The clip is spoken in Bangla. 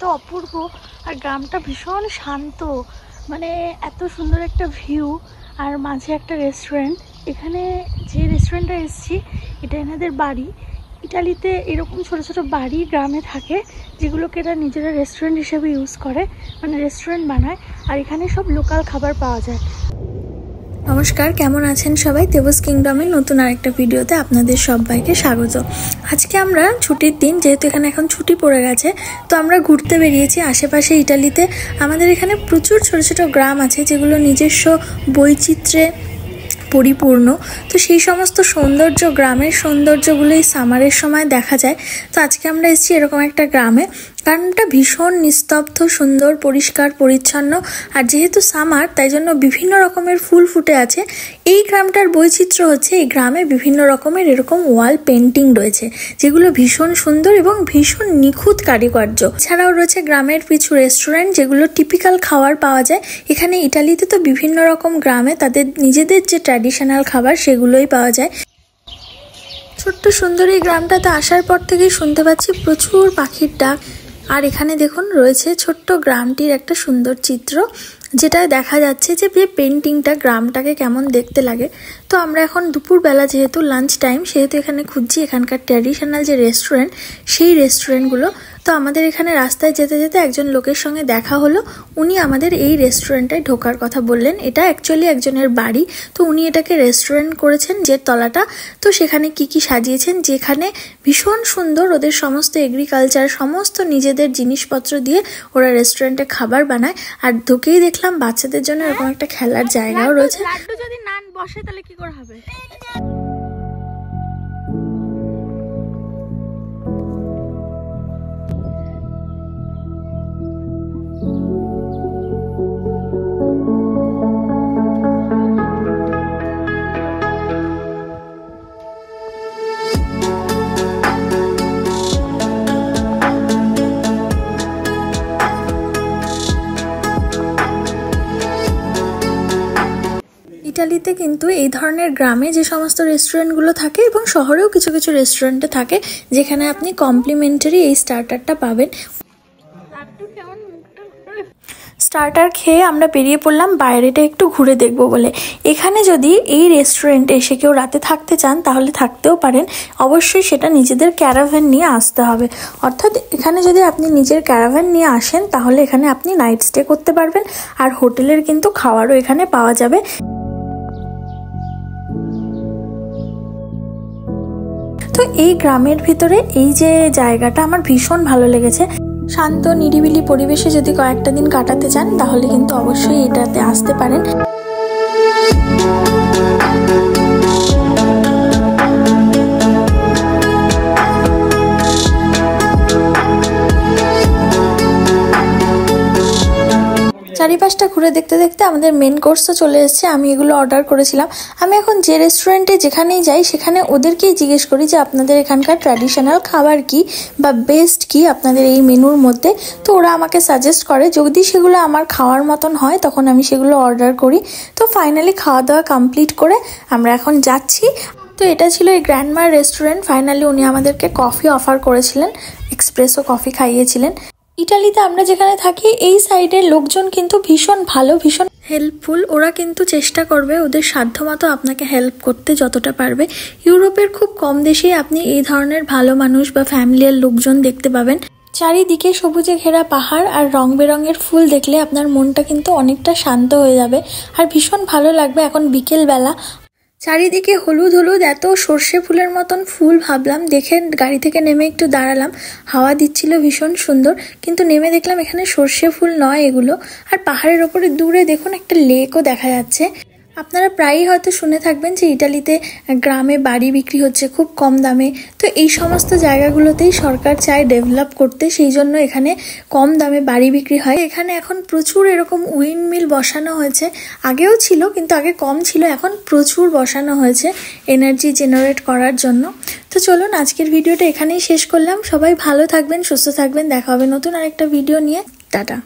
এত অপূর্ব, আর গ্রামটা ভীষণ শান্ত, মানে এত সুন্দর একটা ভিউ, আর মাঝে একটা রেস্টুরেন্ট। এখানে যে রেস্টুরেন্টটা এসেছি এটা এনাদের বাড়ি। ইটালিতে এরকম ছোট ছোট বাড়ি গ্রামে থাকে, যেগুলোকে এরা নিজেরা রেস্টুরেন্ট হিসেবে ইউজ করে, মানে রেস্টুরেন্ট বানায়, আর এখানে সব লোকাল খাবার পাওয়া যায়। নমস্কার, কেমন আছেন সবাই? তেবুস কিংডমের নতুন আরেকটা ভিডিওতে আপনাদের সবাইকে স্বাগত। আজকে আমরা ছুটির দিন, যেহেতু এখানে এখন ছুটি পড়ে গেছে, তো আমরা ঘুরতে বেরিয়েছি আশেপাশে ইটালিতে। আমাদের এখানে প্রচুর ছোট ছোট গ্রাম আছে যেগুলো নিজস্ব বৈচিত্র্যে পরিপূর্ণ। তো সেই সমস্ত সৌন্দর্য, গ্রামের সৌন্দর্যগুলোই সামারের সময় দেখা যায়। তো আজকে আমরা এসেছি এরকম একটা গ্রামে। গ্রামটা ভীষণ নিস্তব্ধ, সুন্দর, পরিষ্কার পরিচ্ছন্ন, আর যেহেতু সামার তাই জন্য বিভিন্ন রকমের ফুল ফুটে আছে। এই গ্রামটার বৈচিত্র্য হচ্ছে এই গ্রামে বিভিন্ন রকমের এরকম ওয়াল পেন্টিং রয়েছে, যেগুলো ভীষণ সুন্দর এবং ভীষণ নিখুঁত কারুকার্য। এছাড়াও রয়েছে গ্রামের কিছু রেস্টুরেন্ট, যেগুলো টিপিক্যাল খাবার পাওয়া যায়। এখানে ইটালিতে তো বিভিন্ন রকম গ্রামে তাদের নিজেদের যে ট্র্যাডিশনাল খাবার সেগুলোই পাওয়া যায়। ছোট্ট সুন্দর এই গ্রামটাতে আসার পর থেকেই শুনতে পাচ্ছি প্রচুর পাখির ডাক। আর এখানে দেখুন রয়েছে ছোট্ট গ্রামটির একটা সুন্দর চিত্র, যেটা দেখা যাচ্ছে যে পেন্টিংটা গ্রামটাকে কেমন দেখতে লাগে। তো আমরা এখন দুপুরবেলা, যেহেতু লাঞ্চ টাইম, সেহেতু এখানে খুঁজছি এখানকার ট্র্যাডিশনাল যে রেস্টুরেন্ট, সেই রেস্টুরেন্টগুলো। তো আমাদের এখানে রাস্তায় যেতে যেতে একজন লোকের সঙ্গে দেখা হলো। উনি আমাদের এই রেস্টুরেন্টটায় ঢোকার কথা বললেন। এটা অ্যাকচুয়ালি একজনের বাড়ি, তো উনি এটাকে রেস্টুরেন্ট করেছেন, যে তলাটা। তো সেখানে কি কি সাজিয়েছেন, যেখানে ভীষণ সুন্দর ওদের সমস্ত এগ্রিকালচার, সমস্ত নিজেদের জিনিসপত্র দিয়ে ওরা রেস্টুরেন্টে খাবার বানায়। আর ঢুকেই দেখলাম বাচ্চাদের জন্য এরকম একটা খেলার জায়গাও রয়েছে। লাড্ডু যদি নান বসে তাহলে কি করে হবে? ইটালিতে কিন্তু এই ধরনের গ্রামে যে সমস্ত রেস্টুরেন্টগুলো থাকে, এবং শহরেও কিছু কিছু রেস্টুরেন্টে থাকে, যেখানে আপনি কমপ্লিমেন্টারি এই স্টার্টারটা পাবেন। স্টার্টার খেয়ে আমরা বেরিয়ে পড়লাম বাইরেটা একটু ঘুরে দেখবো বলে। এখানে যদি এই রেস্টুরেন্টে এসে কেউ রাতে থাকতে চান তাহলে থাকতেও পারেন। অবশ্যই সেটা নিজেদের ক্যারাভ্যান নিয়ে আসতে হবে। অর্থাৎ এখানে যদি আপনি নিজের ক্যারাভ্যান নিয়ে আসেন তাহলে এখানে আপনি নাইট স্টে করতে পারবেন, আর হোটেলের কিন্তু খাবারও এখানে পাওয়া যাবে। তো এই গ্রামের ভিতরে এই যে জায়গাটা আমার ভীষণ ভালো লেগেছে। শান্ত নিরিবিলি পরিবেশে যদি কয়েকটা দিন কাটাতে চান তাহলে কিন্তু অবশ্যই এটাতে আসতে পারেন। চারিপাশটা ঘুরে দেখতে দেখতে আমাদের মেন কোর্সও চলে এসেছে। আমি এগুলো অর্ডার করেছিলাম। আমি এখন যে রেস্টুরেন্টে যেখানেই যাই সেখানে ওদেরকেই জিজ্ঞেস করি যে আপনাদের এখানকার ট্র্যাডিশনাল খাবার কি বা বেস্ট কি আপনাদের এই মেনুর মধ্যে। তো ওরা আমাকে সাজেস্ট করে, যদি সেগুলো আমার খাওয়ার মতন হয় তখন আমি সেগুলো অর্ডার করি। তো ফাইনালি খাওয়া দাওয়া কমপ্লিট করে আমরা এখন যাচ্ছি। তো এটা ছিল এই গ্র্যান্ডমার রেস্টুরেন্ট। ফাইনালি উনি আমাদেরকে কফি অফার করেছিলেন, এক্সপ্রেসো কফি খাইয়েছিলেন। ইটালিতে আমরা যেখানে থাকি এই সাইডের লোকজন কিন্তু ভীষণ ভালো, ভীষণ হেল্পফুল। ওরা কিন্তু চেষ্টা করবে ওদের সাধ্যমতো আপনাকে হেল্প করতে যতটা পারবে। ইউরোপের খুব কম দেশেই আপনি এই ধরনের ভালো মানুষ বা ফ্যামিলিয়ার লোকজন দেখতে পাবেন। চারিদিকে সবুজে ঘেরা পাহাড় আর রং বেরঙের ফুল দেখলে আপনার মনটা কিন্তু অনেকটা শান্ত হয়ে যাবে, আর ভীষণ ভালো লাগবে। এখন বিকেলবেলা, চারিদিকে হলুদ হলুদ এত সর্ষে ফুলের মতন ফুল। ভাবলাম, দেখে গাড়ি থেকে নেমে একটু দাঁড়ালাম, হাওয়া দিচ্ছিল ভীষণ সুন্দর, কিন্তু নেমে দেখলাম এখানে সর্ষে ফুল নয় এগুলো। আর পাহাড়ের ওপরে দূরে দেখুন একটা লেকও দেখা যাচ্ছে। আপনারা প্রায়ই হয়তো শুনে থাকবেন যে ইটালিতে গ্রামে বাড়ি বিক্রি হচ্ছে খুব কম দামে। তো এই সমস্ত জায়গাগুলোতেই সরকার চায় ডেভেলপ করতে, সেই জন্য এখানে কম দামে বাড়ি বিক্রি হয়। এখানে এখন প্রচুর এরকম উইন্ড মিল বসানো হয়েছে। আগেও ছিল কিন্তু আগে কম ছিল, এখন প্রচুর বসানো হয়েছে এনার্জি জেনারেট করার জন্য। তো চলুন আজকের ভিডিওটা এখানেই শেষ করলাম। সবাই ভালো থাকবেন, সুস্থ থাকবেন। দেখা হবে নতুন আরেকটা ভিডিও নিয়ে। টাটা।